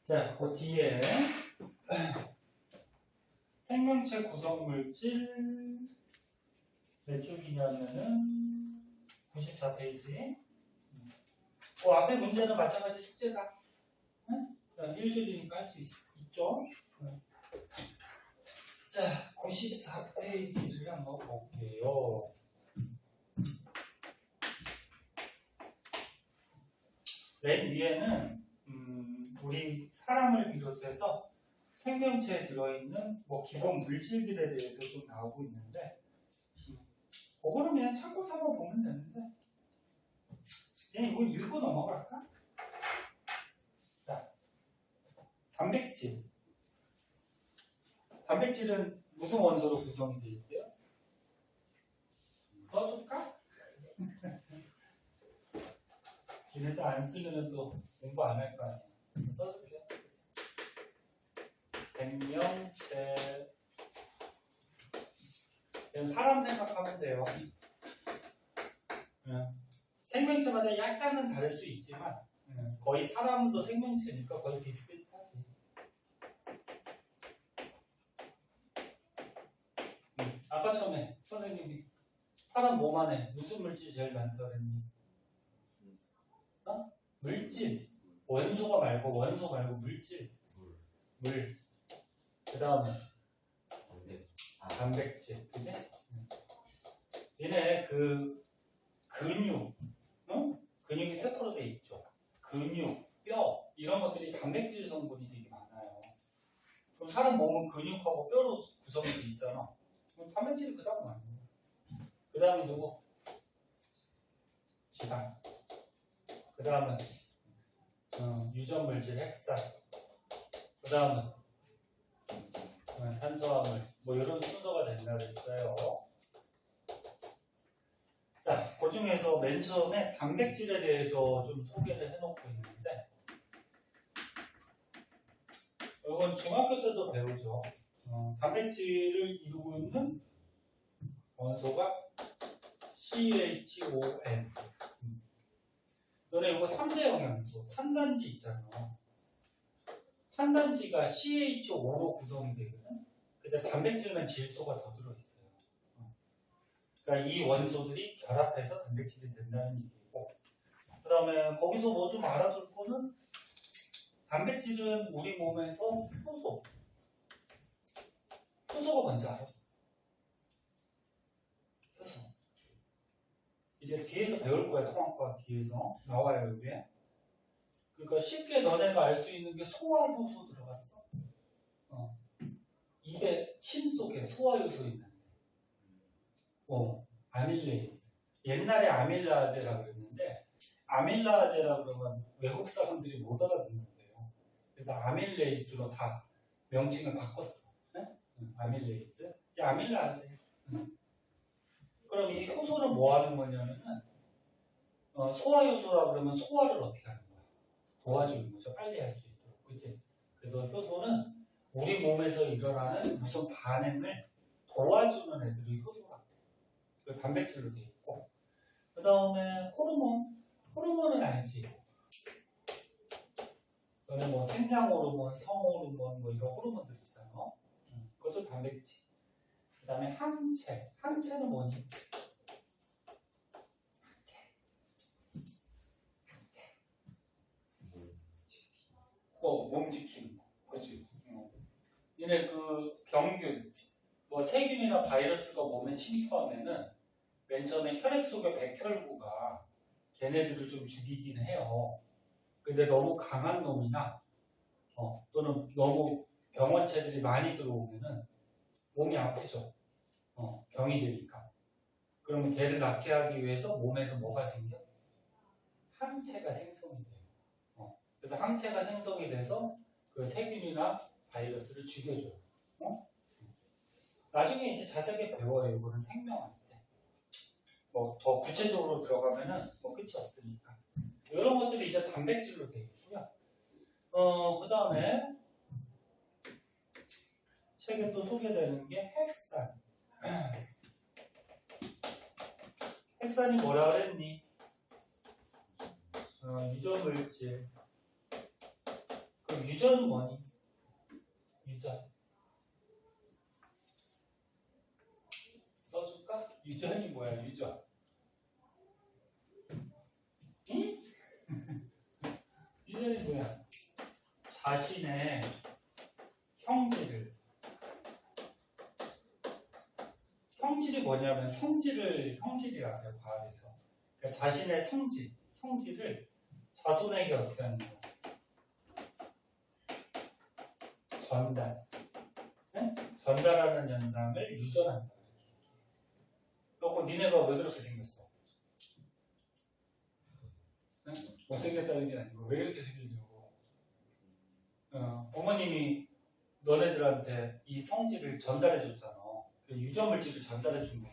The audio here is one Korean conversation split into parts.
자, 그 뒤에 생명체 구성물질 몇 쪽이냐면은 94페이지. 그 앞에 문제는 마찬가지 숙제다. 응? 1줄이니까 할 수 있죠? 응. 자, 94페이지를 한번 볼게요. 맨 위에는 우리 사람을 비롯해서 생명체에 들어있는 뭐 기본 물질들에 대해서 좀 나오고 있는데 그거는 그냥 참고 삼아 보면 되는데 그냥 이거 읽고 넘어갈까? 자, 단백질. 단백질은 무슨 원소로 구성이 되어 있대요? 써줄까? 얘네들 안 쓰면 또 공부 안 할 거 아니야. 써줄게. 생명체. 그냥 사람 생각하면 돼요. 생명체마다 약간은 다를 수 있지만 거의 사람도 생명체니까 거의 비슷비슷하지. 아까 처음에 선생님이 사람 몸 안에 무슨 물질이 제일 많다고 그랬니? 어? 물질. 원소 말고 물질. 물. 그 다음에 단백질. 그지? 얘네 그 근육. 근육이 세포로 돼 있죠. 근육, 뼈 이런 것들이 단백질 성분이 되게 많아요. 그럼 사람 몸은 근육하고 뼈로 구성이 돼 있잖아. 그럼 단백질이 그다음 많아요. 그 다음에 누구? 지방. 그 다음은 유전물질 핵산. 그 다음은 탄수화물. 뭐 이런 순서가 된다고 했어요. 자, 그 중에서 맨 처음에 단백질에 대해서 좀 소개를 해놓고 있는데 이건 중학교 때도 배우죠. 단백질을 이루고 있는 원소가 CHON. 너네 이거 3대 영양소, 탄단지 있잖아. 탄단지가 CHO로 구성이 되거든. 근데 단백질만 질소가 더 들어있어요. 그러니까 이 원소들이 결합해서 단백질이 된다는 얘기고, 그 다음에 거기서 뭐 좀 알아둘 거는 단백질은 우리 몸에서 효소가 뭔지 알아? 효소. 이제 뒤에서 배울 거야. 통합과 뒤에서 나와요 여기에. 그러니까 쉽게 너네가 알 수 있는 게 소화효소 들어갔어. 입에 침 속에 소화효소 있는데. 아밀레이스. 옛날에 아밀라제라고 그랬는데 아밀라제라고 그러면 외국 사람들이 못 알아듣는데요. 그래서 아밀레이스로 다 명칭을 바꿨어. 네? 아밀레이스. 이제 아밀라제. 그럼 이 효소는 뭐 하는 거냐면은 소화효소라고 그러면 소화를 어떻게 하는 거야? 도와주는 거죠. 빨리 할 수 있도록. 그치? 그래서 효소는 우리 몸에서 일어나는 무슨 반응을 도와주는 애들이 효소라고. 그 단백질로 되어 있고. 그 다음에 호르몬. 호르몬은 알지? 너는 뭐 생장호르몬, 성호르몬 뭐 이런 호르몬들 있잖아. 그것도 단백질. 그 다음에 항체. 항체는 뭐니? 몸 지키는 거. 그렇지. 얘네 그 병균, 뭐 세균이나 바이러스가 몸에 침투하면은 맨 처음에 혈액 속의 백혈구가 걔네들을 좀 죽이긴 해요. 근데 너무 강한 놈이나 또는 너무 병원체들이 많이 들어오면은 몸이 아프죠. 병이 되니까. 그러면 걔를 낫게 하기 위해서 몸에서 뭐가 생겨? 항체가 생성이 돼요. 그래서 항체가 생성이 돼서 그 세균이나 바이러스를 죽여줘요. 나중에 이제 자세하게 배워요. 이거는 생명할 때. 뭐 더 구체적으로 들어가면은 뭐 끝이 없으니까. 이런 것들이 이제 단백질로 되어 있고요. 그 다음에 책에 또 소개되는 게 핵산. 핵산이 뭐라 그랬니? 유전물질. 그 그럼 유전은 뭐니? 유전. 써줄까? 유전이 뭐야? 유전. 응? 유전이 뭐야? 자신의 형질이 뭐냐면 성질을 형질이라 그래요. 과학에서. 그러니까 자신의 형질을 자손에게 어떻게 하는 거야? 전달하는 현상을 유전한다. 그렇고 니네가 왜 그렇게 생겼어? 응? 못생겼다는 게 아니고 왜 그렇게 생기냐고. 부모님이 너네들한테 이 성질을 전달해줬잖아. 유전물질을 전달해준 거야.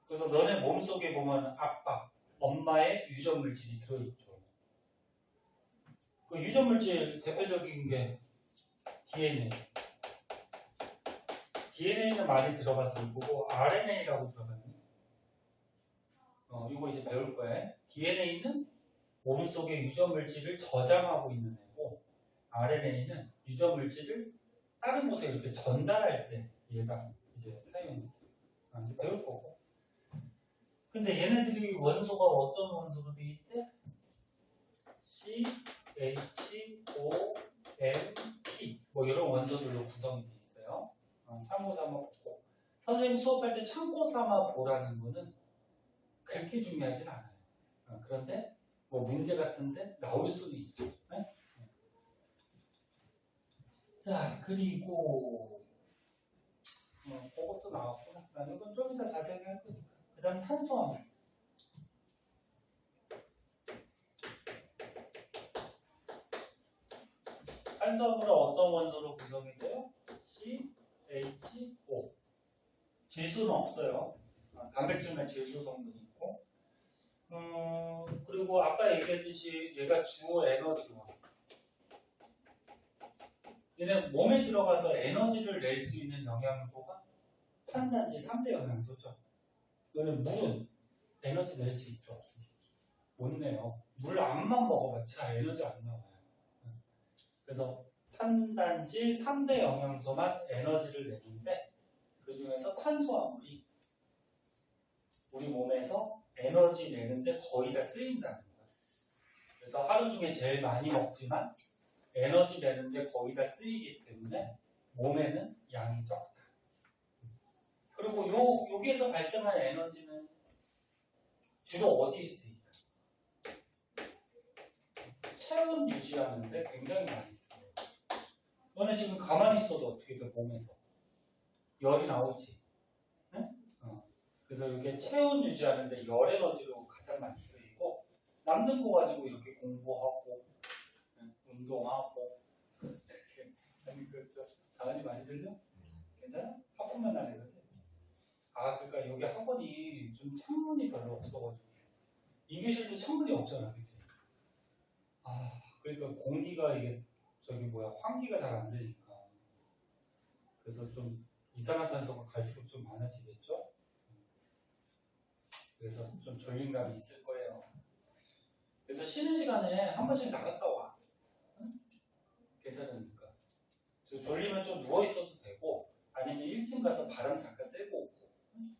그래서 너네 몸속에 보면 아빠, 엄마의 유전물질이 들어있죠. 그 유전물질 대표적인 게 DNA. DNA는 많이 들어봤을 거고 RNA라고 들어봤니? 이거 이제 배울 거야. DNA는 몸속에 유전물질을 저장하고 있는 애고 RNA는 유전물질을 다른 곳에 이렇게 전달할 때 얘가 이제 이제 배울 거고. 근데 얘네들이 원소가 어떤 원소로 되어 있대? CHOMP 뭐 이런 원소들로 구성이 되어 있어요. 참고 삼아 보고. 선생님 수업할 때 참고 삼아 보라는 거는 그렇게 중요하진 않아요. 그런데 뭐 문제 같은데 나올 수도 있죠. 네? 자, 그리고 그것도 나왔구나. 이건 좀 이따 자세히 할 거니까. 그 다음 탄수화물. 탄수화물은 어떤 원소로 구성이 돼요? CHO. 질소는 없어요. 단백질만 질소 성분이 있고. 그리고 아까 얘기했듯이 얘가 주로 에너지원. 얘는 몸에 들어가서 에너지를 낼 수 있는 영양소가 탄단지 3대 영양소죠. 너는 물은 에너지 낼 수 있어? 없어? 못 내요. 물 암만 먹어봤자 에너지 안 나와요. 그래서 탄단지 3대 영양소만 에너지를 내는데 그 중에서 탄수화물이 우리 몸에서 에너지 내는데 거의 다 쓰인다는 거예요. 그래서 하루 중에 제일 많이 먹지만 에너지 내는데 거의 다 쓰이기 때문에 몸에는 양이 적다. 그리고 여기에서 발생한 에너지는 주로 어디에 쓰일까? 체온 유지하는데 굉장히 많이 써요. 너네 지금 가만히 있어도 어떻게 돼? 몸에서 열이 나오지. 응? 그래서 이게 체온 유지하는데 열 에너지로 가장 많이 쓰이고 남는 거 가지고 이렇게 공부하고 운동하고 아니 그렇죠. 자은이 많이 들려? 괜찮아? 학원만 나네 그렇지? 그러니까 여기 학원이 좀 창문이 별로 없어가지고 이 교실도 창문이 없잖아, 그치? 그러니까 공기가 이게 환기가 잘 안 되니까 그래서 좀 이산화탄소가 갈수록 좀 많아지겠죠? 그래서 좀 졸림감이 있을 거예요. 그래서 쉬는 시간에 한 번씩 나갔다 와. 응? 괜찮으니까. 졸리면 좀 누워 있어도 되고 아니면 1층 가서 바람 잠깐 쐬고 오고. 응?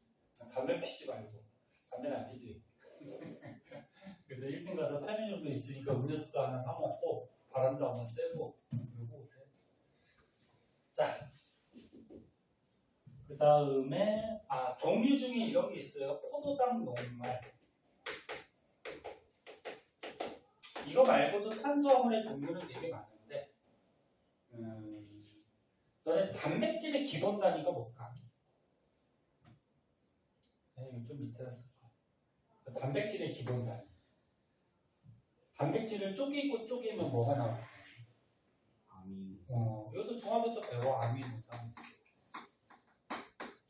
담배 피지 말고. 담배는 안 피지. 그래서 1층 가서 편의점도 있으니까 음료수도 하나 사 먹고 바람도 한번 쐬고 그러고 오세요. 자, 그 다음에 종류 중에 이런 게 있어요. 포도당 녹말. 이거 말고도 탄수화물의 종류는 되게 많은데 너네 단백질의 기본 단위가 뭘까? 이거 좀 밑에다 쓸까? 단백질의 기본 단위. 단백질을 쪼개고 쪼개면 뭐가 나올까? 아민. 이것도 중학교 때 배워. 아미노산.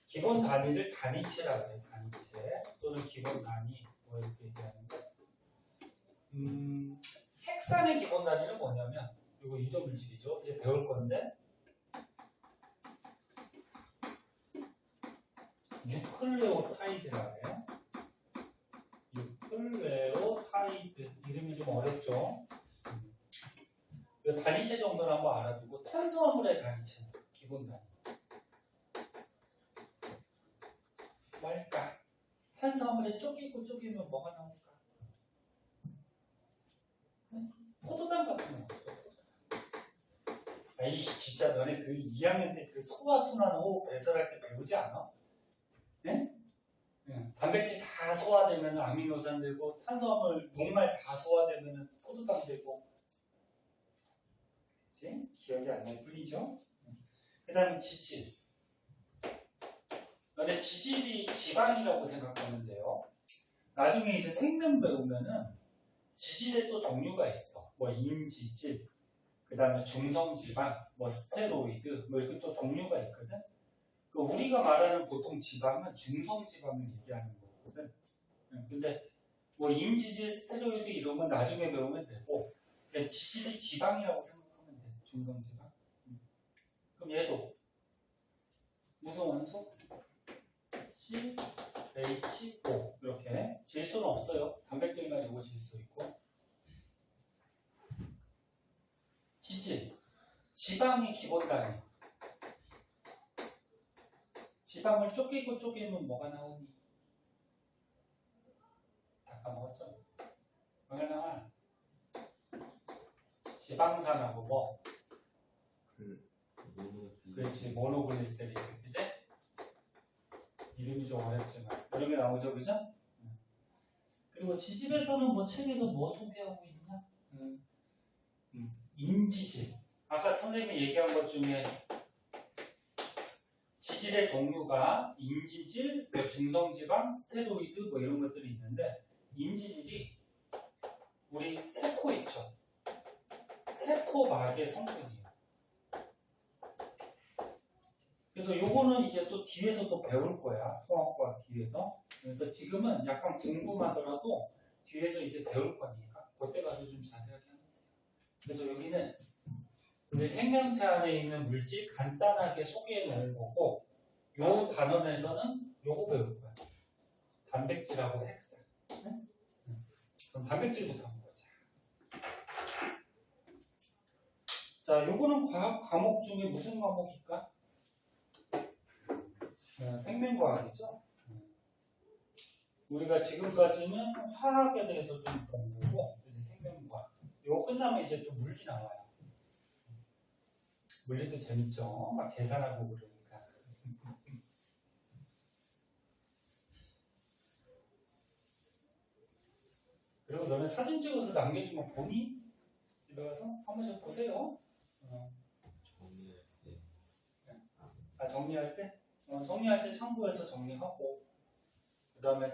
기본 단위를 단위체라고 해요. 단위체 또는 기본 단위 뭐 이렇게 얘기하는데 핵산의 기본 단위는 뭐냐면 이거 유전물질이죠. 이제 배울 건데 뉴클레오타이드라고 해요. 뉴클레오타이드 이름이 좀 어렵죠. 그 단위체 정도는 한번 알아두고 탄수화물의 단위체 기본 단위 뭘까? 탄수화물에 쪼개고 쪼개면 뭐가 나올까? 포도당 같은 거. 에이 진짜 너네 그 2학년 때 그 소화순환 호흡 배설할 때 배우지 않아? 네? 단백질 다 소화되면 아미노산 되고 탄수화물 녹말 다 소화되면 포도당 되고 그치? 기억이 안 날 뿐이죠? 그 다음에 지질 너네 지질이 지방이라고 생각하면 돼요. 나중에 이제 생명 배우면은 지질에 또 종류가 있어. 뭐 임지질 그 다음에 중성지방, 뭐 스테로이드, 뭐 이렇게 또 종류가 있거든. 그 우리가 말하는 보통 지방은 중성지방을 얘기하는 거거든. 근데 뭐 임지질, 스테로이드 이런 건 나중에 배우면 되고, 그냥 지질이 지방이라고 생각하면 돼. 중성지방. 그럼 얘도 무슨 원소? CHO 이렇게 질소는 없어요. 단백질만 가지고 질소 있고. 지질, 지방이 기본 단위. 지방을 쪼개고 쪼개면 뭐가 나오니? 다 까먹었죠? 뭐가 나와? 지방산하고 뭐? 그렇지, 모노글리세린, 그지? 이름이 좀 어렵지만 이런 게 나오죠, 그죠? 그리고 지질에서는 뭐 책에서 뭐 소개하고 있냐? 인지질. 아까 선생님이 얘기한 것 중에 지질의 종류가 인지질, 중성지방, 스테로이드 뭐 이런 것들이 있는데 인지질이 우리 세포 있죠. 세포막의 성분이에요. 그래서 요거는 이제 또 뒤에서 또 배울 거야. 통합과학 뒤에서. 그래서 지금은 약간 궁금하더라도 뒤에서 이제 배울 거니까 그때 가서 좀 자세하게 하면 돼요. 그래서 여기는 우리 생명체 안에 있는 물질 간단하게 소개해 놓은 거고 요 단원에서는 요거 배울 거야. 단백질하고 핵산. 그럼 단백질부터 한번 보자. 자, 요거는 과학 과목 중에 무슨 과목일까? 생명과학이죠. 우리가 지금까지는 화학에 대해서 좀 본 거고 이제 생명과학. 요거 끝나면 이제 또 물리 나와요. 물리도 재밌죠. 막 계산하고 그러니까. 그리고 너네 사진 찍어서 남겨주면 보니? 집에 가서 한 번씩 보세요. 정리할 때. 아, 정리할 때? 정리할 때 참고해서 정리하고 그 다음에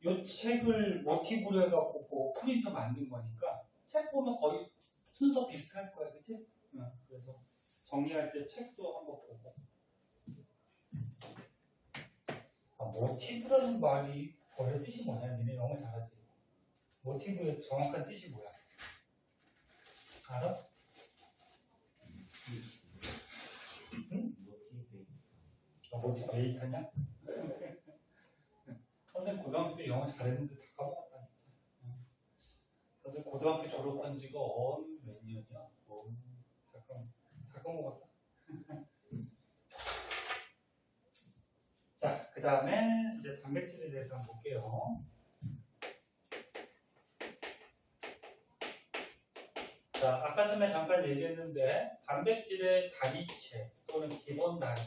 요 책을 모티브로 해갖고 뭐 프린터 만든 거니까 책 보면 거의 순서 비슷할 거야, 그치? 그래서 정리할 때 책도 한번 보고. 모티브라는 말이 원래 뜻이 뭐냐? 니네 영어 잘하지? 모티브의 정확한 뜻이 뭐야? 알아? 응? 모티베이터냐? 선생님 고등학교 때 영어 잘했는데 다 까먹었다 진짜. 선생님 고등학교 졸업한 지가 몇 년이야? 잠깐 다 까먹었다. 자, 그 다음에 이제 단백질에 대해서 한번 볼게요. 자, 아까 전에 잠깐 얘기했는데 단백질의 단위체 또는 기본 단위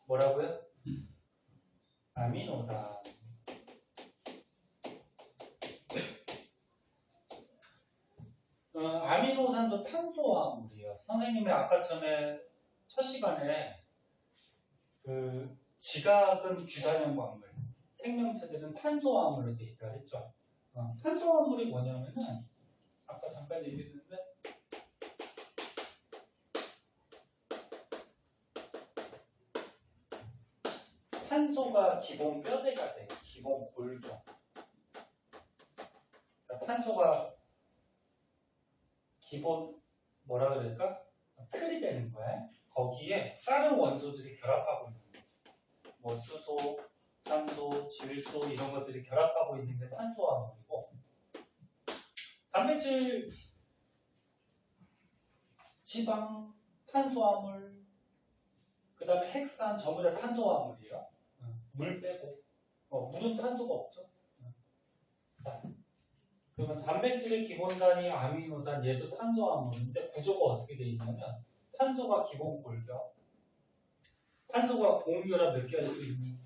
뭐라고요? 아미노산. 아미노산도 탄소화물이에요. 선생님이 아까 전에 첫 시간에 그 지각은 규산형 광물, 생명체들은 탄소화물로 되어 있다 했죠. 탄소화물이 뭐냐면은 아까 잠깐 얘기했는데 탄소가 기본 뼈대가 돼요. 기본 골격. 그러니까 탄소가 기본 뭐라 그럴까? 틀이 되는 거야. 거기에 다른 원소들이 결합하고 있는 거야. 뭐 수소, 산소, 질소 이런 것들이 결합하고 있는 게 탄소화물이고 단백질, 지방, 탄수화물, 그 다음에 핵산 전부 다 탄수화물이에요. 물 빼고. 물은 탄소가 없죠. 자, 그러면 단백질의 기본 단위 아미노산, 얘도 탄수화물인데 구조가 어떻게 되어 있냐면 탄소가 기본 골격. 탄소가 공유라 몇 개 할 수 있니?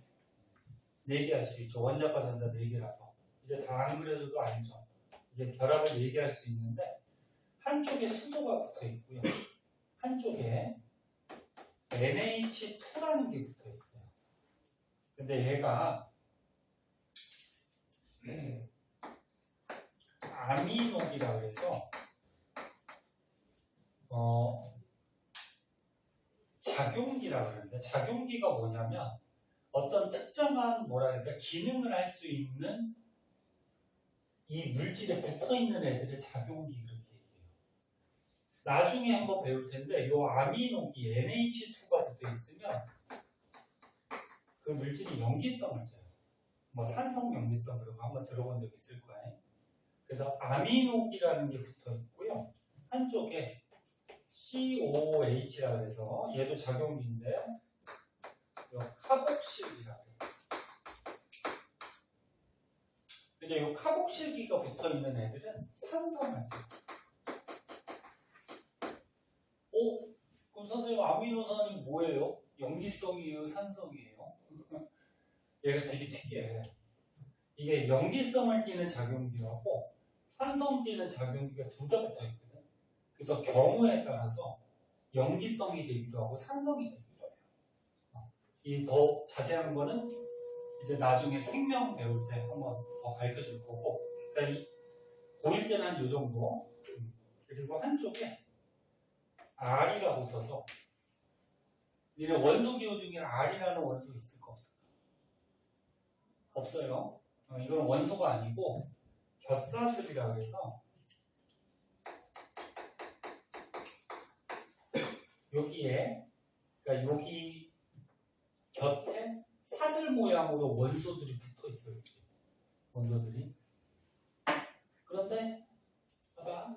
4개 할 수 있죠. 원자과 전자 4개라서. 이제 다 안 그려줘도 알죠. 이제 결합을 4개 할 수 있는데 한쪽에 수소가 붙어 있고요. 한쪽에 NH2라는 게 붙어 있어요. 근데 얘가 아미노기라 그래서 작용기라 그러는데 작용기가 뭐냐면 어떤 특정한 뭐랄까 기능을 할 수 있는 이 물질에 붙어 있는 애들을 작용기 그렇게 얘기해요. 나중에 한번 배울 텐데 이 아미노기 NH2가 붙어 있으면 그 물질이 염기성을 둬요. 뭐 산성 염기성 그런 거 한번 들어본 적 있을 거예요. 그래서 아미노기라는 게 붙어 있고요. 한쪽에 COOH라 그래서 얘도 작용기인데 이 카복실기라 그래요. 근데 이 카복실기가 붙어 있는 애들은 산성을 돼요. 그럼 선생님 아미노산이 뭐예요? 염기성이에요? 산성이에요? 얘가 되게 특이해. 이게 염기성을 띠는 작용기하고 산성 띠는 작용기가 둘 다 붙어 있거든. 그래서 경우에 따라서 염기성이 되기도 하고 산성이 되기도 해요. 이 더 자세한 거는 이제 나중에 생명 배울 때 한번 더 가르쳐 줄 거고, 그러니까 고1 때는 한 요 정도. 그리고 한쪽에 R이라고 써서 니네 원소 기호 중에 R이라는 원소 있을까 없을까? 없어요. 이거는 원소가 아니고 곁사슬이라고 해서 여기에 그러니까 여기 곁에 사슬 모양으로 원소들이 붙어 있어요. 원소들이. 그런데 봐봐.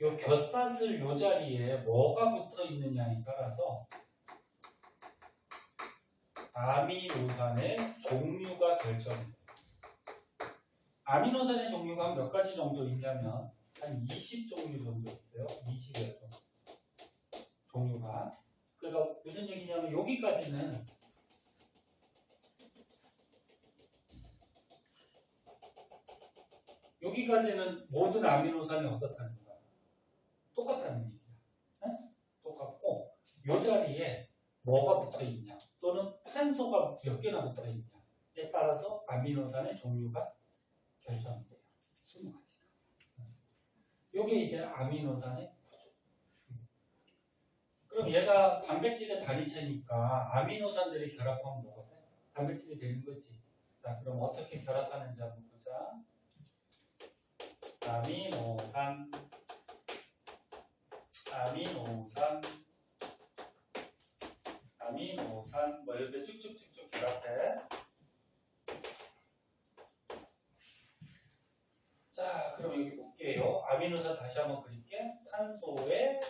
요 곁사슬 요 자리에 뭐가 붙어 있느냐에 따라서 아미노산의 종류가 결정돼요. 아미노산의 종류가 한 몇 가지 정도 있냐면 한 20종류 정도 있어요. 20여 종 종류가. 그러니까 무슨 얘기냐면 여기까지는 모든 아미노산이 어떻다는 거야? 똑같다는 얘기야. 네? 똑같고 요 자리에 뭐가 붙어 있냐 또는 탄소가 몇 개나 붙어 있냐에 따라서 아미노산의 종류가 결정이 돼요. 20가지가. 요게 이제 아미노산의 구조. 그럼 얘가 단백질의 단위체니까 아미노산들이 결합하면 뭐가 돼? 단백질이 되는 거지. 자, 그럼 어떻게 결합하는지 한번 보자. 아미노산 뭐 이렇게 쭉쭉쭉쭉 결합해. 자, 그럼 여기 볼게요. 아미노산 다시 한번 그릴게. 탄소에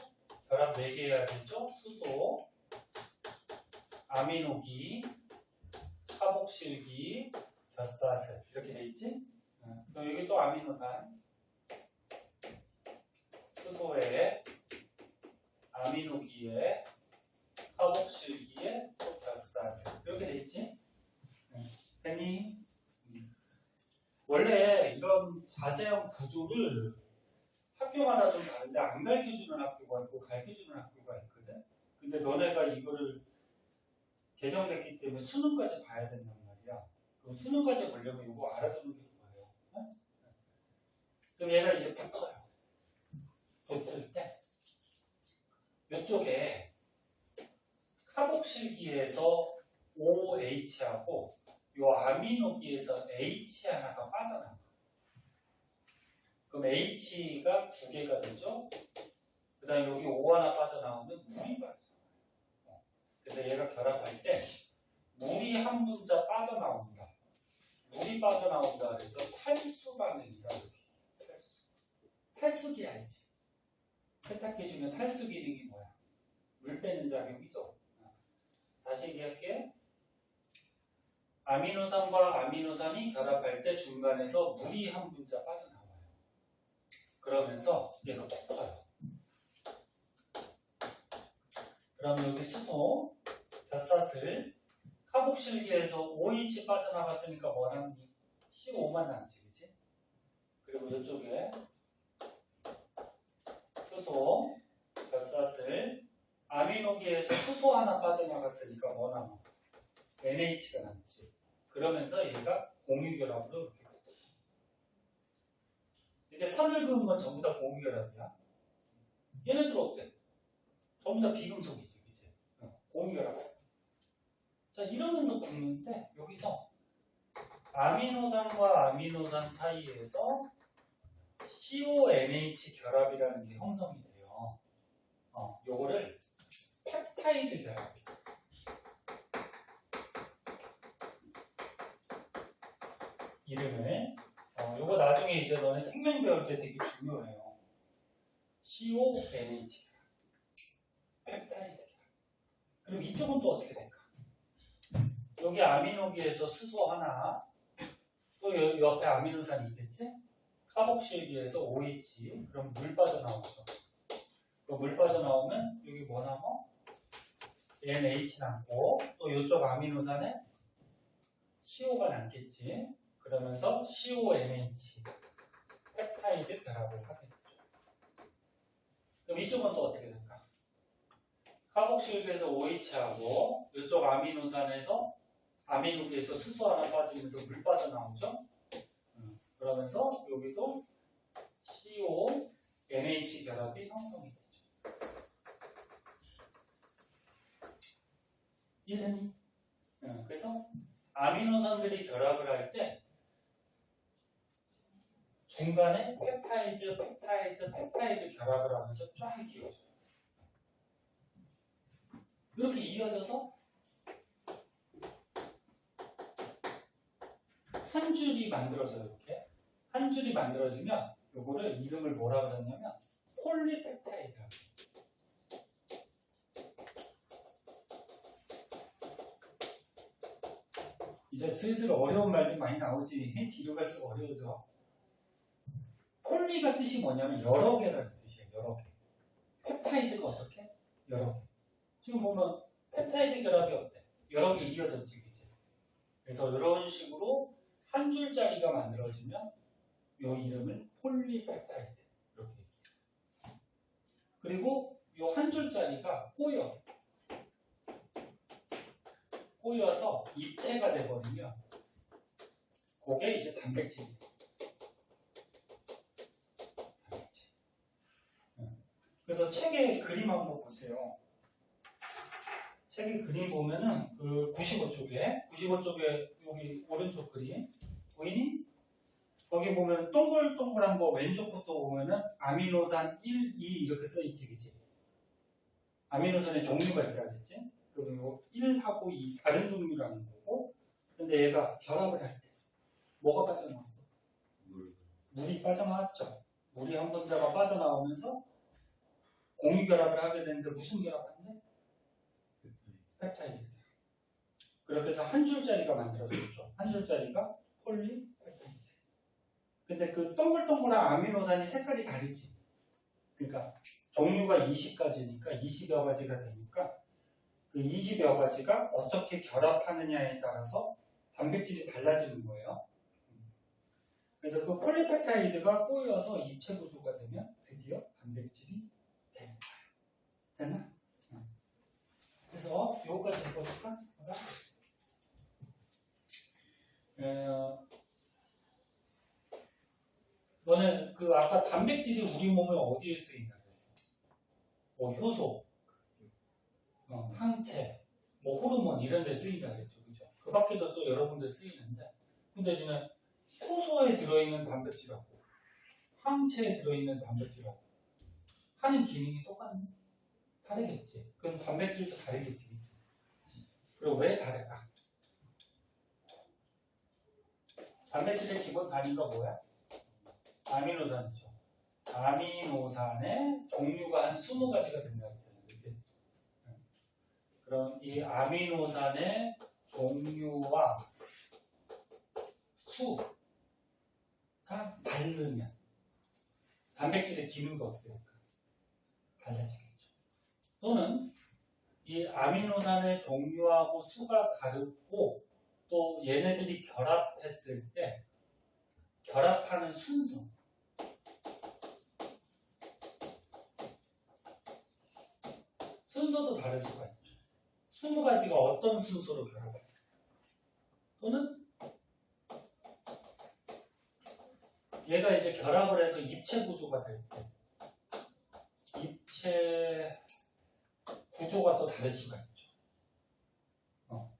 결합 4개 해야 되죠. 수소, 아미노기, 카복실기, 곁사슬 이렇게 돼 있지? 그럼 여기 또 아미노산, 수소에, 아미노기에, 카복실기에, 또 곁사슬 이렇게 돼 있지? 됐니? 원래 이런 자세한 구조를 학교마다 좀 다른데 안 가르쳐주는 학교가 있고 가르쳐주는 학교가 있거든. 근데 너네가 이거를 개정됐기 때문에 수능까지 봐야 된단 말이야. 그럼 수능까지 보려면 이거 알아두는 게 좋아요. 네? 그럼 얘가 이제 붙어요. 붙을 때 이쪽에 카복실기에서 OH하고 이 아미노기에서 H 하나가 빠져나와. 그럼 H가 2개가 되죠. 그 다음에 여기 O 하나 빠져나오면 물이 빠져나와요. 그래서 얘가 결합할 때 물이 한 분자 빠져나온다. 물이 빠져나온다 그래서 탈수 반응이다. 이렇게. 탈수기 알지? 세탁기 중에 탈수 기능이 뭐야? 물 빼는 작용이죠. 다시 얘기할게. 아미노산과 아미노산이 결합할 때 중간에서 물이 한 분자 빠져나와요. 그러면서 얘가 푹 커요. 그럼 여기 수소, 벼삿을 카복실기에서 OH 빠져나갔으니까 뭐 남니? CO5만 남지, 그치? 그리고 이쪽에 수소, 벼삿을 아미노기에서 수소 하나 빠져나갔으니까 뭐 남아? NH가 남지. 그러면서 얘가 공유결합으로 이렇게 붙어. 이렇게 선을 그은 건 전부 다 공유결합이야. 얘네들 어때? 전부 다 비금속이지, 그치? 공유결합. 자, 이러면서 붙는데 여기서 아미노산과 아미노산 사이에서 CONH 결합이라는 게 형성이 돼요. 요거를 펩타이드 결합이야. 이름을 요거 나중에 이제 너네 생명 배울 때 되게 중요해요. CONH 펩타이드 결합. 그럼 이쪽은 또 어떻게 될까? 여기 아미노기에서 수소 하나, 또 옆에 아미노산이 있겠지? 카복실기에서 OH, 그럼 물 빠져나오죠. 그 물 빠져나오면 여기 뭐 남아? NH 남고, 또 이쪽 아미노산에 CO가 남겠지. 그러면서 CONH 펩타이드 결합을 하게 되죠. 그럼 이쪽은 또 어떻게 될까? 카복실기에서 OH하고 이쪽 아미노산에서 아미노기에서 수소 하나 빠지면서 물 빠져나오죠. 그러면서 여기도 CONH 결합이 형성이 되죠. 이해되니? 그래서 아미노산들이 결합을 할 때 중간에 펩타이드 결합을 하면서 쫙 이어져요. 이렇게 이어져서 한 줄이 만들어져요. 이렇게 한 줄이 만들어지면 요거를 이름을 뭐라 그러냐면 폴리펩타이드. 이제 슬슬 어려운 말도 많이 나오지. 뒤로 갈수록 어려워져. 폴리가 뜻이 뭐냐면 여러 개라는 뜻이에요. 여러 개. 펩타이드가 어떻게? 여러 개. 지금 보면 펩타이드 결합이 어때? 여러 개 이어졌지, 그치? 그래서 이런 식으로 한 줄짜리가 만들어지면 이 이름을 폴리펩타이드 이렇게 얘기해요. 그리고 이 한 줄짜리가 꼬여서 입체가 돼버리면 그게 이제 단백질이 돼요. 단백질. 그래서 책의 그림 한번 보세요. 책의 그림 보면은 그 95쪽에 여기 오른쪽 그림 보이니? 거기 보면 동글동글한 거 왼쪽부터 보면은 아미노산 1, 2 이렇게 써있지, 그치? 아미노산의 종류가 있다겠지? 그리고 1하고 2 다른 종류라는 거고, 근데 얘가 결합을 할 때 뭐가 빠져나왔어? 물이 빠져나왔죠. 물이 한 분자가 빠져나오면서 공유 결합을 하게 되는데 무슨 결합인데? 펩타이드. 그렇게 해서 한 줄짜리가 만들어졌죠. 한 줄짜리가 폴리펩타이드. 근데 그 동글동글한 아미노산이 색깔이 다르지. 그러니까 종류가 20가지니까 20여 가지가 되니까 그 20여 가지가 어떻게 결합하느냐에 따라서 단백질이 달라지는 거예요. 그래서 그 폴리펩타이드가 꼬여서 입체 구조가 되면 드디어 단백질이 되는 거야. 됐나? 그래서 요거까지 해볼까? 너는 그 아까 단백질이 우리 몸에 어디에 쓰인다 그랬어? 뭐 효소, 항체, 뭐 호르몬 이런 데 쓰인다 그랬죠, 그죠? 그 밖에도 또 여러 군데 쓰이는데, 근데 너는 효소에 들어있는 단백질하고 항체에 들어있는 단백질하고 하는 기능이 똑같네? 다르겠지. 그럼 단백질도 다르겠지, 그치? 그리고 왜 다를까? 단백질의 기본 단위가 뭐야? 아미노산이죠. 아미노산의 종류가 한 20가지가 된다고 했잖아요. 그치? 그럼 이 아미노산의 종류와 수가 다르면 단백질의 기능도 어떻게 될까? 달라지겠죠. 또는 이 아미노산의 종류하고 수가 다르고 또 얘네들이 결합했을 때 결합하는 순서 순서도 다를 수가 있죠. 20가지가 어떤 순서로 결합할까? 또는 얘가 이제 결합을 해서 입체 구조가 될 때 입체 구조가 또 다를 수가 있죠.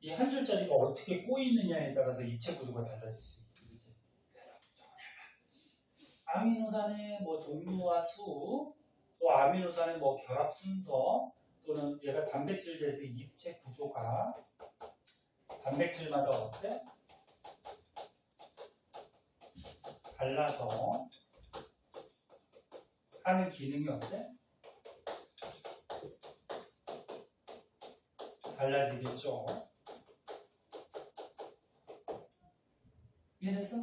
이 한 줄짜리가 어떻게 꼬이느냐에 따라서 입체 구조가 달라질 수 있지. 그래서 아미노산의 뭐 종류와 수, 또 아미노산의 뭐 결합 순서, 또는 얘가 단백질 될 때 입체 구조가 단백질마다 어때? 달라서 하는 기능이 어때? 달라지겠죠. 이해됐어?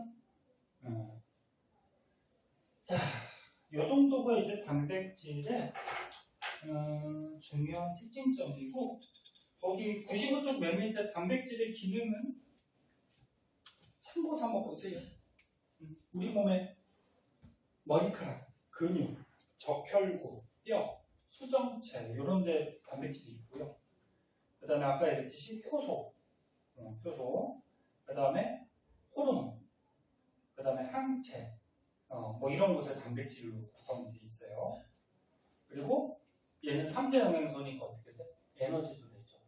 자, 요 정도가 이제 단백질의 중요한 특징점이고, 거기 95쪽 맨 밑에 단백질의 기능은 참고 삼아 보세요. 우리 몸에 머리카락, 근육, 적혈구, 뼈, 수정체 이런 데 단백질이 있고요. 그 다음에 아까 얘기했듯이 효소, 그 다음에 호르몬, 그 다음에 항체, 뭐 이런 곳에 단백질로 구성되어 있어요. 그리고 얘는 3대 영양소니까 어떻게 돼? 에너지도 되죠.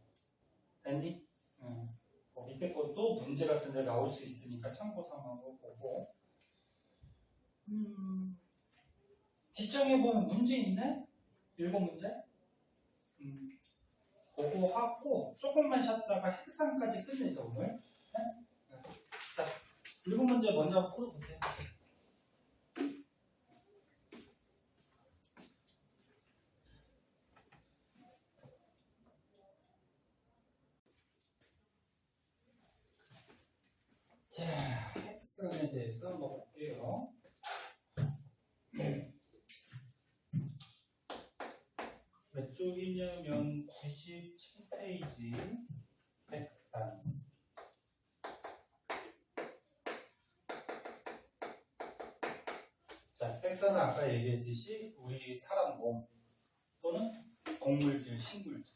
됐니? 밑에 것도 문제 같은 데 나올 수 있으니까 참고 삼아서 보고. 지정해보면 문제 있네? 7문제? 그거 하고 조금만 쉬었다가 핵상까지 끝내자 오늘. 네? 자, 7문제 먼저 한번 풀어보세요. 자, 핵상에 대해서 한번 볼게요. 몇 쪽이냐면 97페이지 핵산. 자, 핵산은 아까 얘기했듯이 우리 사람 몸 또는 동물질, 식물질.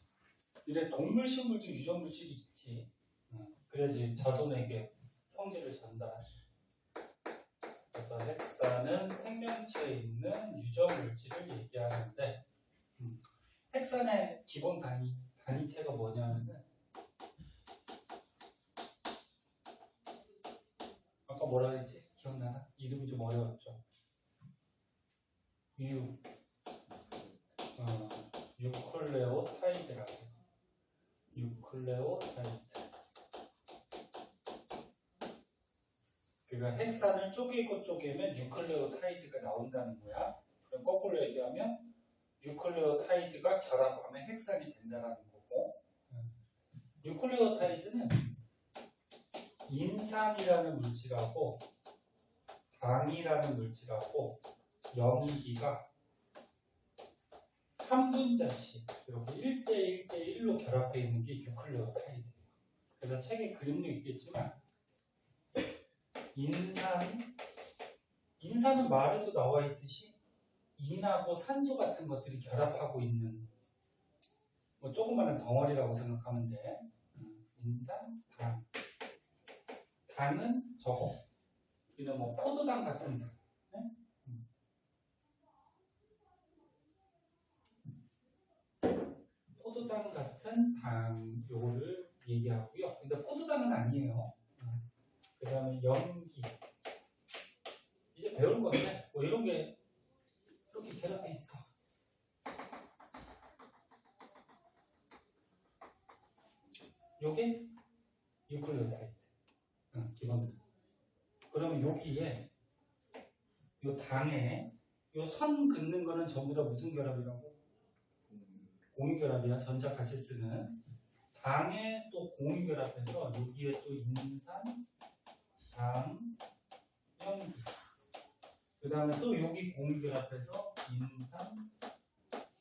이래 동물, 식물질, 유전물질이 있지. 그래야지 자손에게 형질을 전달하지. 그래서 핵산은 생명체에 있는 유전물질을 얘기하는데, 핵산의 기본 단위체가 뭐냐면은, 아까 뭐라 했지? 기억나나? 이름이 좀 어려웠죠. 유클레오타이드라고 해요. 유클레오타이드. 그러니까 핵산을 쪼개고 쪼개면 유클레오타이드가 나온다는 거야. 그럼 거꾸로 얘기하면 유클레오타이드가 결합하면 핵산이 된다는 거고, 유클레오타이드는 인산이라는 물질하고 당이라는 물질하고 염기가 한 분자씩 이렇게 1대1로 결합해 있는 게 유클레오타이드예요. 그래서 책에 그림도 있겠지만 인산은 말에도 나와 있듯이 인하고 산소 같은 것들이 결합하고 있는 뭐 조그마한 덩어리라고 생각하면 돼. 인산, 당. 당은 저거. 이런 뭐 포도당 같은 당. 네? 포도당 같은 당 요거를 얘기하고요. 근데 포도당은 아니에요. 그 다음에 염기. 이제 배울 건데 뭐 이런 게 이렇게 결합해 있어. 요게 유클레오타이드. 기본적으로. 그러면 여기에 요 당에 요 선 긋는 거는 전부 다 무슨 결합이라고? 공유결합이야. 전자 같이 쓰는. 당에 또 공유결합해서 여기에 또 인산, 당, 염기. 그 다음에 또 여기 공유결합해서 인산,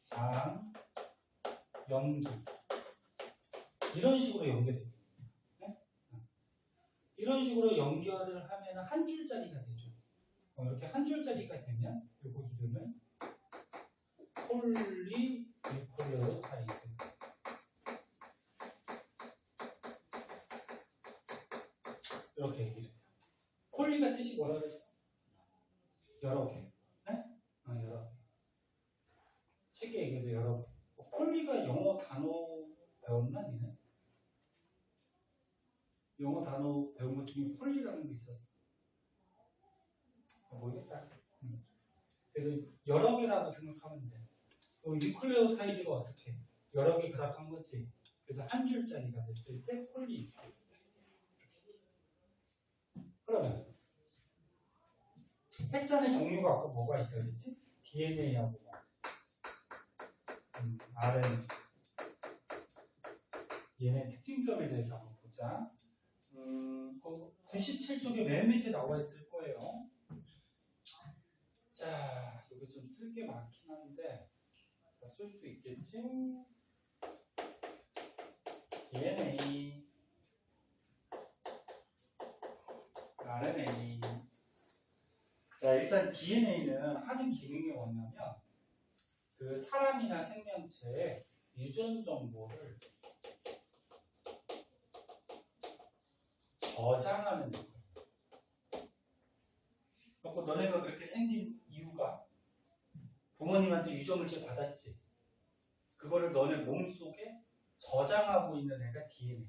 당, 염기. 이런 식으로 연결돼요. 네? 이런 식으로 연결을 하면 한 줄짜리가 되죠. 이렇게 한 줄짜리가 되면 요거 이름을 폴리뉴클레오타이드. 이렇게 얘기를 해요. 폴리가 뜻이 뭐라 그랬어? 여러 개. 네? 여러 개. 쉽게 얘기해서 여러 개. 폴리가 영어 단어 배웠나 니네? 영어 단어 배운 것 중에 폴리라는 게 있었어. 모르겠다. 그래서 여러 개라고 생각하면 돼. 뉴클레오타이드가 어떻게? 여러 개 결합한 거지. 그래서 한 줄짜리가 됐을 때 폴리. 그러면 핵산의 종류가 아까 뭐가 있다 그랬지? DNA하고 RNA. 얘네 특징점에 대해서 한번 보자. 97쪽에 맨 밑에 나와 있을 거예요. 자, 여기 좀 쓸 게 많긴 한데 쓸 수 있겠지? DNA, RNA. 자, 일단 DNA는 하는 기능이 뭐냐면 그 사람이나 생명체의 유전 정보를 저장하는 거예요. 그리고 너네가 그렇게 생긴 이유가 부모님한테 유전물질 받았지. 그거를 너네 몸속에 저장하고 있는 애가 DNA.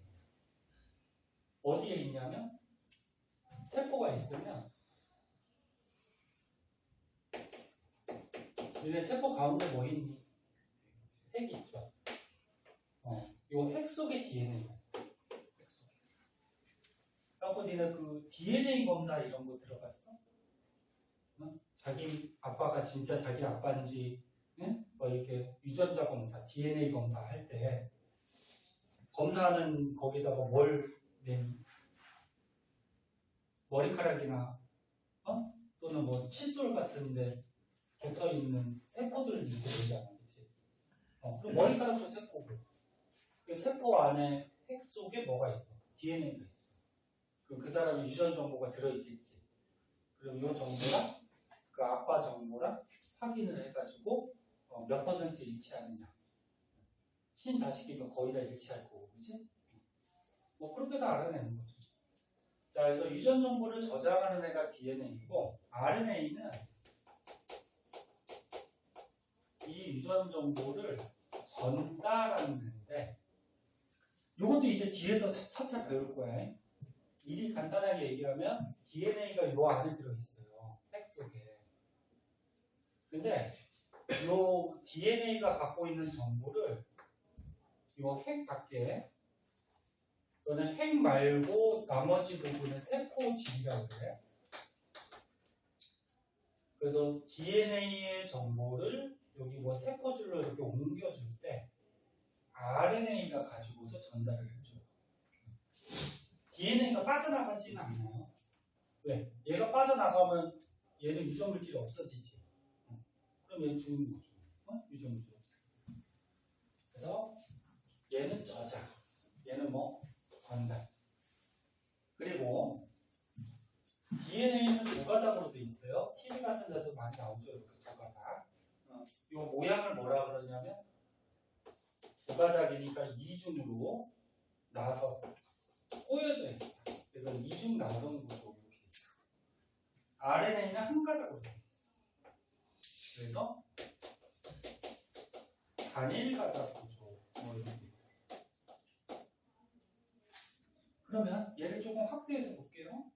어디에 있냐면 세포가 있으면 너네 세포 가운데 뭐 있니? 핵이 있죠. 요 핵 속에 DNA가 있어. 핵 속에. 그래서 니네 그 DNA 검사 이런 거 들어봤어? 자기 아빠가 진짜 자기 아빠인지, 뭐 이렇게 유전자 검사, DNA 검사 할 때 검사하는 거기다가 뭘 내니? 머리카락이나 또는 뭐 칫솔 같은데 붙어 있는 세포들을 이렇게 내지 않겠지. 그럼 머리카락도 세포고, 그 세포 안에 핵 속에 뭐가 있어? DNA가 있어. 그 사람의 유전 정보가 들어있겠지. 그럼 이 정보랑 그 아빠 정보랑 확인을 해가지고 몇 퍼센트 일치하느냐. 친자식이면 거의 다 일치할 거고, 그치? 뭐 그렇게 해서 알아내는 거죠. 자, 그래서 유전 정보를 저장하는 애가 DNA이고, RNA는 이 유전 정보를 전달하는 애인데, 이것도 이제 뒤에서 차차 배울 거야. 미리 간단하게 얘기하면 DNA가 요 안에 들어있어요. 핵 속에. 근데 요 DNA가 갖고 있는 정보를 요 핵 밖에, 또는 핵 말고 나머지 부분은 세포질이라고 그래. 그래서 DNA의 정보를 여기 뭐 세포질로 이렇게 옮겨줄 때 RNA가 가지고서 전달을 해줘요. DNA가 빠져나가지는 않아요. 왜? 얘가 빠져나가면 얘는 유전물질이 없어지지. 그럼 얘는 죽는 거죠. 유전물질이 없어. 그래서 얘는 저장, 얘는 뭐? 전달. 그리고 DNA는 두 가닥으로 돼 있어요. TV 같은 데도 많이 나오죠. 이렇게 두 가닥. 이 모양을 뭐라 그러냐면 두 가닥이니까 이중으로 나서 꼬여져 있다. 그래서 이중 나선 구조 이렇게 있어요. RNA는 한 가닥으로 돼 있어요. 그래서 단일 가닥 구조 뭐 이런 게. 그러면 얘를 조금 확대해서 볼게요.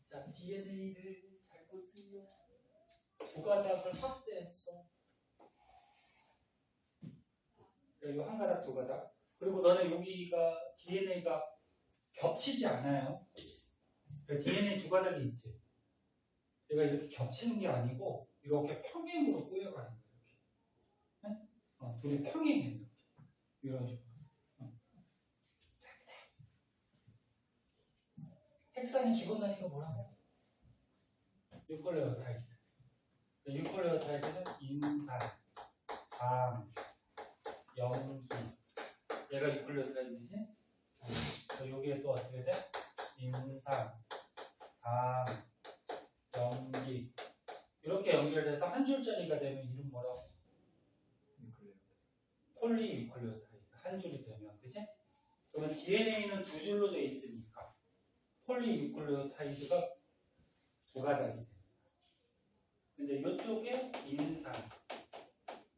자, DNA를 잘 보세요. 두 가닥을 확대했어. 그리고 한 가닥, 두 가닥. 그리고 너는 여기가 DNA가 겹치지 않아요. DNA 두 가닥이 있지. 얘가 이렇게 겹치는 게 아니고 이렇게 평행으로 꼬여가는 거예요. 이렇게. 네? 둘이 평행해 이렇게. 이런 식으로. 핵상의 기본 단위가 뭐라고? 유클레오타이드. 유클레오타이드는 인산, 당, 염기. 얘가 유클레오타이드지? 여기에 또 어떻게 돼? 인산, 당, 염기. 이렇게 연결돼서 한 줄짜리가 되면 이름 뭐라고? 폴리유클레오타이드. 한 줄이 되면, 그치? 그러면 DNA는 두 줄로 되어 있으니까 폴리유클레오타이드가 두 가닥이 됩니다. 근데 이쪽에 인산,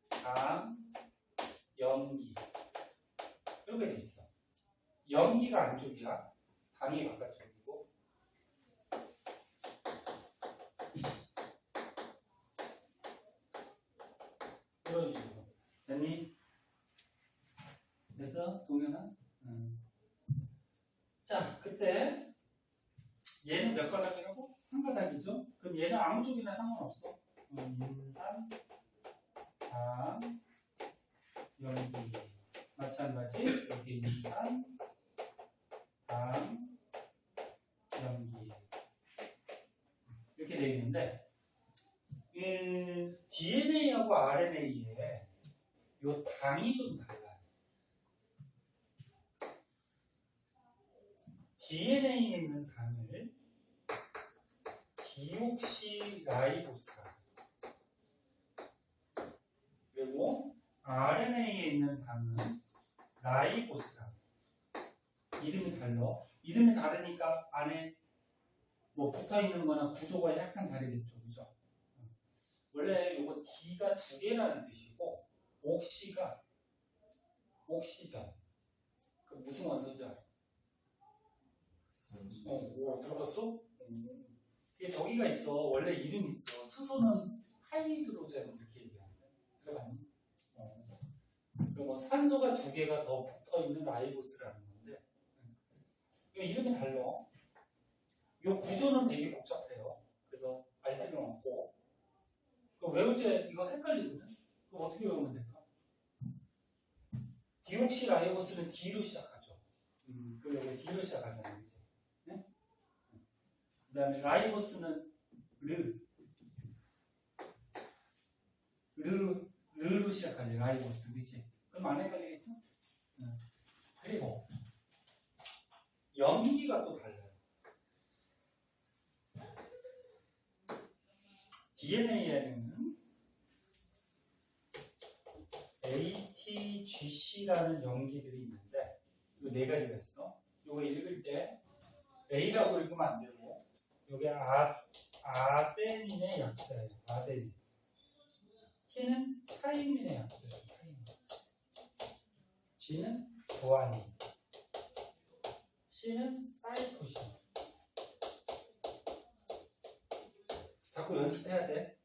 당, 염기 이렇게 돼 있어. 염기가 안쪽이야. 당이 바깥쪽이고. 이런 식으로. 됐니? 됐어? 동현아? 자, 그때 얘는 몇 가닥이라고? 한 가닥이죠? 그럼 얘는 아무 쪽이나 상관없어. 인산, 당, 염기. 마찬가지. 여기 인산, 당, 염기. 이렇게 되어 있는데, DNA하고 RNA에 요 당이 좀 달라요. DNA에 있는 당을 디옥시라이보스라. 그리고 RNA에 있는 당은 라이보스라. 이름이 달라. 이름이 다르니까 안에 뭐 붙어 있는 거나 구조가 약간 다르겠죠. 그죠? 원래 이거 D가 두 개라는 뜻이고, 옥시가 옥시전. 그 무슨 원소인지 알아? 들어봤어? 그게 저기가 있어. 원래 이름이 있어. 수소는 하이드로젠 이렇게 얘기하는데 들어봤니? 뭐 산소가 두 개가 더 붙어 있는 라이보스라는 건데, 이름이 달라. 요 구조는 되게 복잡해요. 그래서 알 필요는 없고, 외울 때 이거 헷갈리거든. 그럼 어떻게 외우면 될까? 디옥시라이보스는 D로 시작하죠. 그럼 여기 D로 시작하잖아요. 그치? 네? 그 다음에 라이보스는 르로 시작하지. 라이보스. 그치? 그럼 안 헷갈리겠죠? 그리고 염기가 또 달라요. DNA에는 ATGC라는 염기들이 있는데, 이 네 가지가 있어. 이거 읽을 때 A라고 읽으면 안 되고, 여기 아데닌의 약자예요. 아데닌. T는 타이민의 약자예요. 타이민. G는 구아닌. C는 사이토신. 자꾸 연습해야 돼.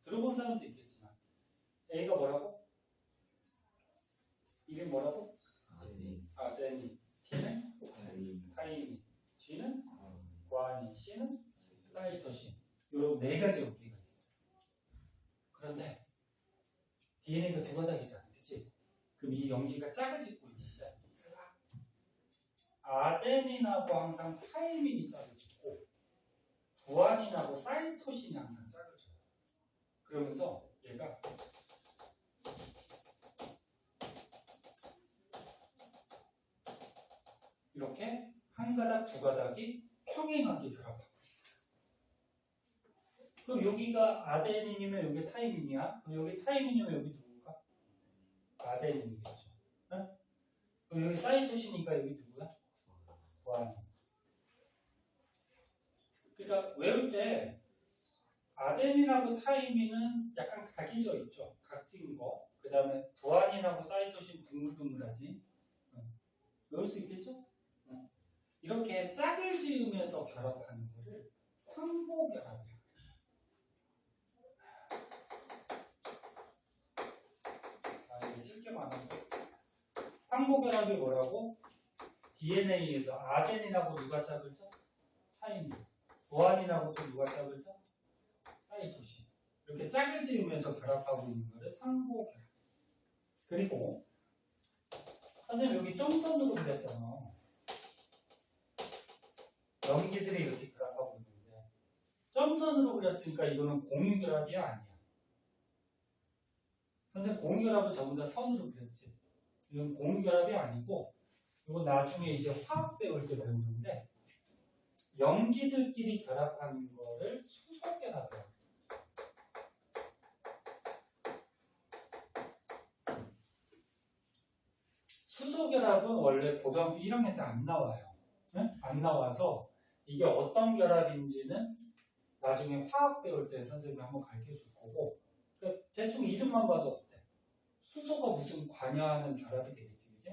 들어본 사람도 있겠지만. A가 뭐라고? 이름 뭐라고? 아데닌. T는 타이민. G는 구아닌. C는 사이토신. 이런 네 가지 연기가 있어. 그런데 DNA가 두 가닥이잖아. 그치? 그럼 이 연기가 짝을 짓고 있는데, 아데닌하고 항상 타이민이 짝을 짓고, 구아닌하고 사이토신이 항상 짝을 줘요. 그러면서 얘가 이렇게 한 가닥, 두 가닥이 평행하게 결합하고 있어요. 그럼 여기가 아데닌이면 여기 타이민이야. 그럼 여기 타이민이면 여기 누구가? 아데닌이겠죠. 네? 그럼 여기 사이토신이니까 여기 누구야? 구아닌. 그러니까 외울 때 아데닌하고 타이민은 약간 각이져 있죠. 각진 거. 그 다음에 구아닌하고 사이토신 둥글둥글하지. 외울 수 있겠죠? 이렇게 짝을 지으면서 결합하는 거를 상보결합이라고 해요. 이게 쓸게 많은데. 상보결합이 뭐라고? DNA에서 아데닌하고 누가 짝을 져? 타이민. 구아닌하고 또 누가 짝을 져? 이렇게 짝을 지으면서 결합하고 있는 거를 상호 결합. 그리고 선생님 여기 점선으로 그렸잖아. 염기들이 이렇게 결합하고 있는데 점선으로 그렸으니까 이거는 공유결합이 아니야. 선생님 공유결합은 전부 다 선으로 그렸지. 이건 공유결합이 아니고 이거 나중에 이제 화학 배울 때 배우는데 염기들끼리 결합하는 거를 수소결합이야. 수소결합은 원래 고등학교 1학년 때 안 나와요. 응? 안 나와서 이게 어떤 결합인지는 나중에 화학 배울 때 선생님이 한번 가르쳐 줄 거고 그러니까 대충 이름만 봐도 어때? 수소가 무슨 관여하는 결합이 되겠지, 그지?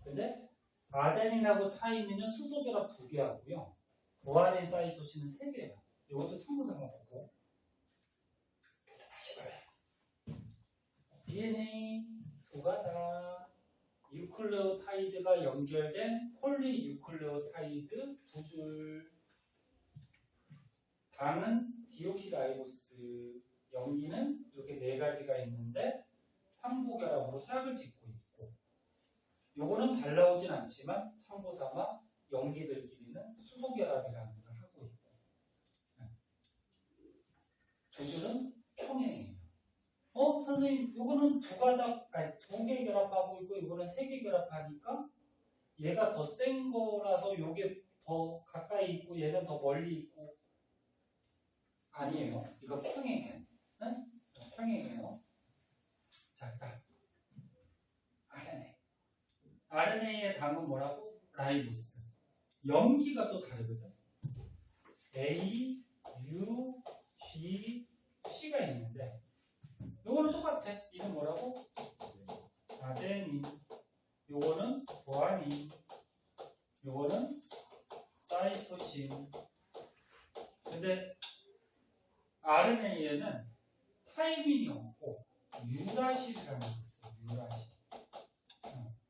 근데 아데닌하고 타이민은 수소 결합 2개 하고요. 구아닌 사이토신은 3개예요. 이것도 참고로 한번 보고. 그래서 다시 봐요. DNA 2가닥 유클레오타이드가 연결된 폴리유클레오타이드 2줄. 당은 디옥시라이보스, 염기는 이렇게 4가지가 있는데 상호결합으로 짝을 짓고 있고 요거는 잘 나오진 않지만 참고삼아 염기들끼리는 수소결합이라는 걸 하고 있고 2줄은 평행이에요. 선생님 요거는 2개 결합하고 있고 이거는 3개 결합하니까 얘가 더 센 거라서 요게 더 가까이 있고 얘는 더 멀리 있고 아니에요. 이거 평행이에요. 응? 평행이에요. 자, 그다음 RNA. RNA의 당은 뭐라고? 라이보스. 염기가 또 다르거든. A, U, G, C가 있는데 요거는 똑같아. 이름 뭐라고? 아데닌. 요거는 구아닌. 요거는 사이토신. 근데 RNA에는 타이민이 없고 유라실이라는 게 있어요. 유라실.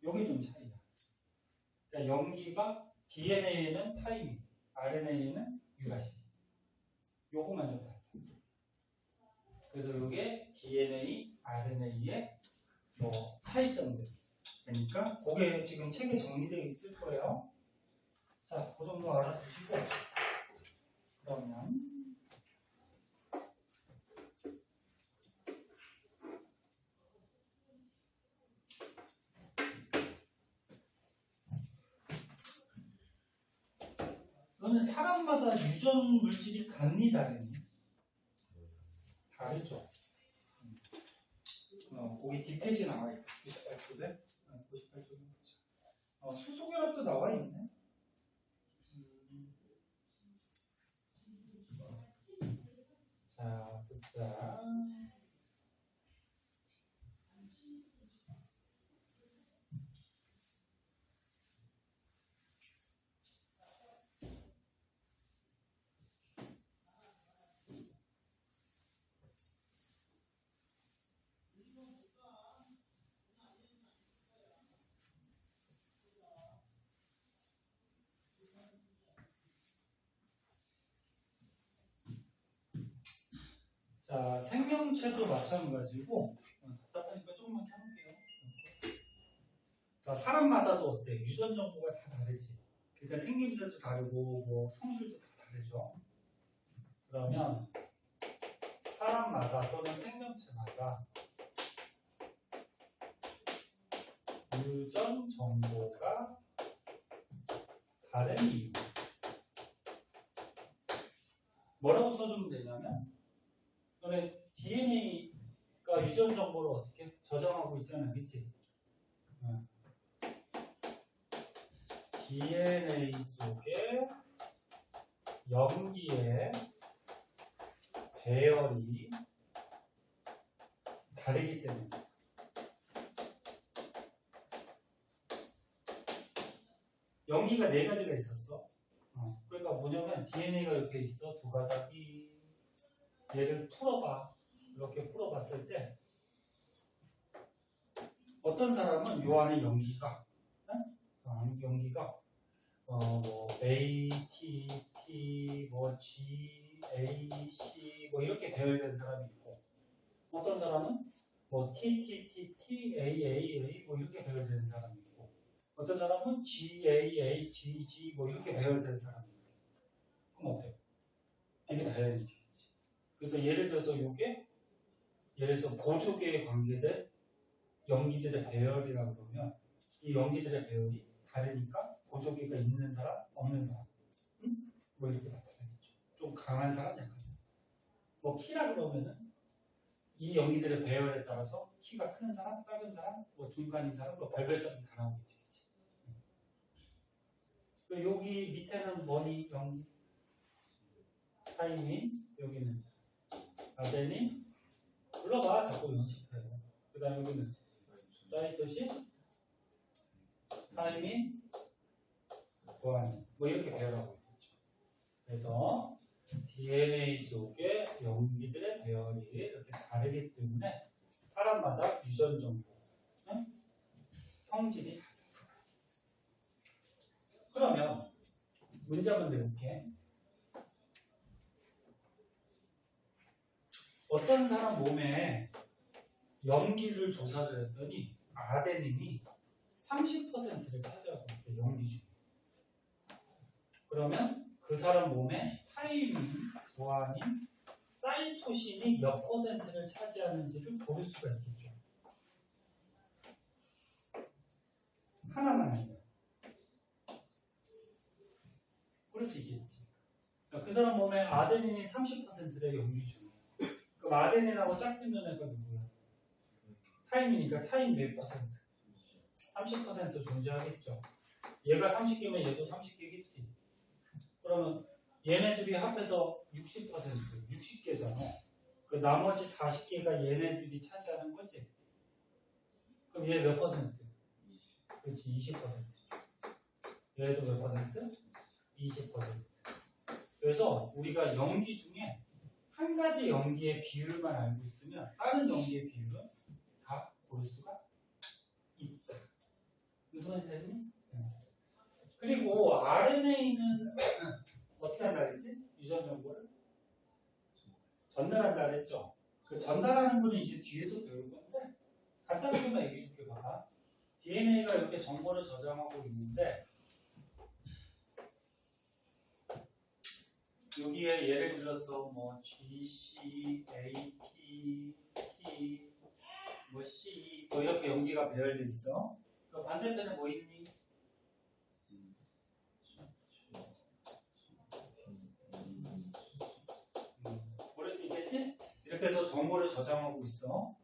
요게 좀 차이야. 그러니까 염기가 DNA에는 타이민, RNA에는 유라실. 요거만 좀 달라. 그래서 요게 DNA, RNA의 뭐 차이점들. 그러니까 그게 지금 책에 정리되어 있을 거예요. 자, 그 정도 알아두시고 그러면 이거는 사람마다 유전 물질이 같니 다르니? 다르죠. 거기 뒷페이지 나와 있고 98쪽에 98쪽에 보자. 수소결합도 나와 있네. 자, 보자. 자, 생명체도 마찬가지고 답답하니까 조금만 참을게요. 자, 사람마다도 어때? 유전 정보가 다 다르지. 그러니까 생김새도 다르고 뭐 성질도 다 다르죠. 그러면 사람마다 또는 생명체마다 유전 정보가 다른 이유. 뭐라고 써주면 되냐면 너네 DNA가 유전 정보를 어떻게 저장하고 있잖아, 그치? DNA 속에 염기의 배열이 다르기 때문에 염기가 4가지가 있었어. 그러니까 뭐냐면 DNA가 이렇게 있어. 2가닥이 얘를 풀어봐. 이렇게 풀어봤을 때 어떤 사람은 요 안에 염기가 뭐 A, T, T, 뭐 G, A, C 뭐 이렇게 배열된 사람이 있고 어떤 사람은 뭐 T, T, T, T, A, A, A 뭐 이렇게 배열된 사람이 있고 어떤 사람은 G, A, A, G, G 뭐 이렇게 배열된 사람이 있고 그럼 어때요? 되게 다양해지겠지. 그래서 예를 들어서 요게 예를 들어서 보조개에 관계된 염기들의 배열이라고 그러면 이 염기들의 배열이 다르니까 보조개가 있는 사람, 없는 사람 뭐 이렇게 나타나겠죠. 좀 강한 사람, 약한 사람. 뭐 키라 그러면은 이 염기들의 배열에 따라서 키가 큰 사람, 작은 사람, 뭐 중간인 사람, 뭐 별별사람이 다 나오겠지. 그치? 여기 밑에는 뭐니? 염기, 타이민, 여기는 아데닌. 불러봐, 자꾸 연습해. 그 다음 여기는 사이토신, 타이민, 구아닌. 뭐 이렇게 배열하고 있겠죠. 그래서 DNA 속의 염기들의 배열이 이렇게 다르기 때문에 사람마다 유전정보, 형질이 달라. 그러면 문제 한번 내볼게. 어떤 사람 몸에 염기를 조사를 했더니 아데닌이 30%를 차지하고 있대, 염기 중에. 그러면 그 사람 몸에 타이민, 구아닌, 사이토신이 몇 퍼센트를 차지하는지를 고를 수가 있겠죠. 하나만 알면 고를 수 있겠지. 그 사람 몸에 아데닌이 30%의 염기 중에 그럼 아데닌하고 짝짓는 애가 누구야? 타임이니까 타임 몇 퍼센트? 30% 존재하겠죠. 얘가 30개면 얘도 30개겠지. 그러면 얘네들이 합해서 60%, 60개잖아. 그 나머지 40개가 얘네들이 차지하는 거지. 그럼 얘 몇 퍼센트? 그렇지, 20%. 얘도 몇 퍼센트? 20%. 그래서 우리가 염기 중에 한 가지 염기의 비율만 알고 있으면 다른 염기의 비율은 다 고를 수가 있다. 무슨 말인지 되니? 그리고 RNA는 어떻게 한다 그랬지? 유전 정보를 전달한다 그랬죠? 그 전달하는 거는 이제 뒤에서 배울 건데 간단히 좀 얘기해 줄게 봐봐. DNA가 이렇게 정보를 저장하고 있는데 여기에 예를 들어서 뭐 G, C, A, T, T, 뭐 C 뭐 이렇게 염기가 배열돼 있어. 그 반대편에 뭐 있니? 모를 수 있겠지? 이렇게 해서 정보를 저장하고 있어.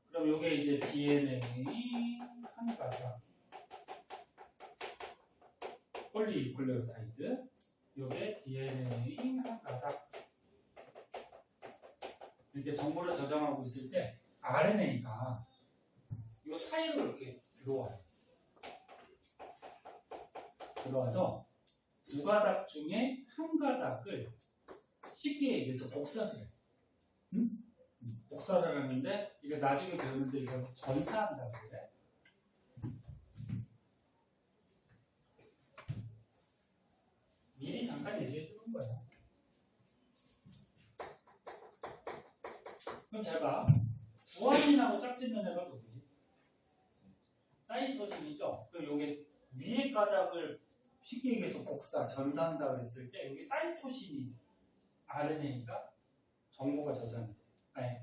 그럼 요게 이제 DNA 한 가닥 폴리뉴클레오타이드 요게 DNA 한 가닥 이렇게 정보를 저장하고 있을 때 RNA가 요 사이로 이렇게 들어와요. 들어와서 두 가닥 중에 한 가닥을 쉽게 얘기해서 복사를 해요. 복사를 하는데 이게 나중에 배우는데 이걸 전사한다고 그래. 미리 잠깐 얘기해 주는 거야. 그럼 잘 봐. 구아닌하고 짝짓는 애가 누구지? 사이토신이죠. 그럼 여기 위에 가닥을 쉽게 얘기해서 복사, 전사한다 그랬을 때 여기 사이토신이 RNA가 정보가 저장이 돼. 아니,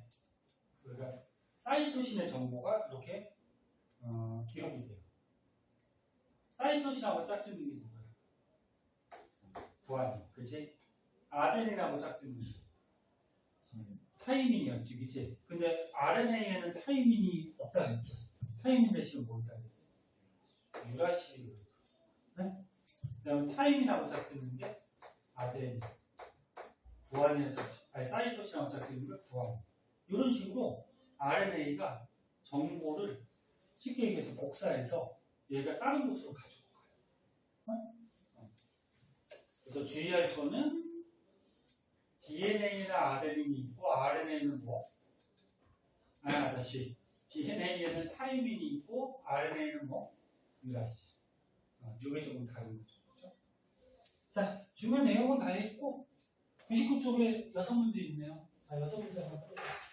그러니까 사이토신의 정보가 이렇게 기록이 돼요. 사이토신하고 짝짓는 게 누구야? 구아닌, 그치? 아데닌하고 짝짓는 게 타이민이었지, 그치? 근데 RNA에는 타이민이 없다 그랬죠. 타이민 대신에 뭐 있다 그랬지? 유라시를. 네? 그 다음에 타이민하고 짝짓는 게 아데닌, 구아닌하고 짝짓는 아니 사이토신하고 짝짓는 게 구아닌. 이런 식으로 RNA가 정보를 쉽게 얘기해서 복사해서 얘가 다른 곳으로 가지고 가요. 그래서 주의할 거는 DNA나 아데닌이 있고 RNA는 뭐? 다시 DNA에는 타이민이 있고 RNA는 뭐? 유라시. 이게 조금 다른 거죠. 그렇죠? 자, 주변 내용은 다 했고 99쪽에 6문제 있네요. 자, 6문제 한번 풀어보시죠.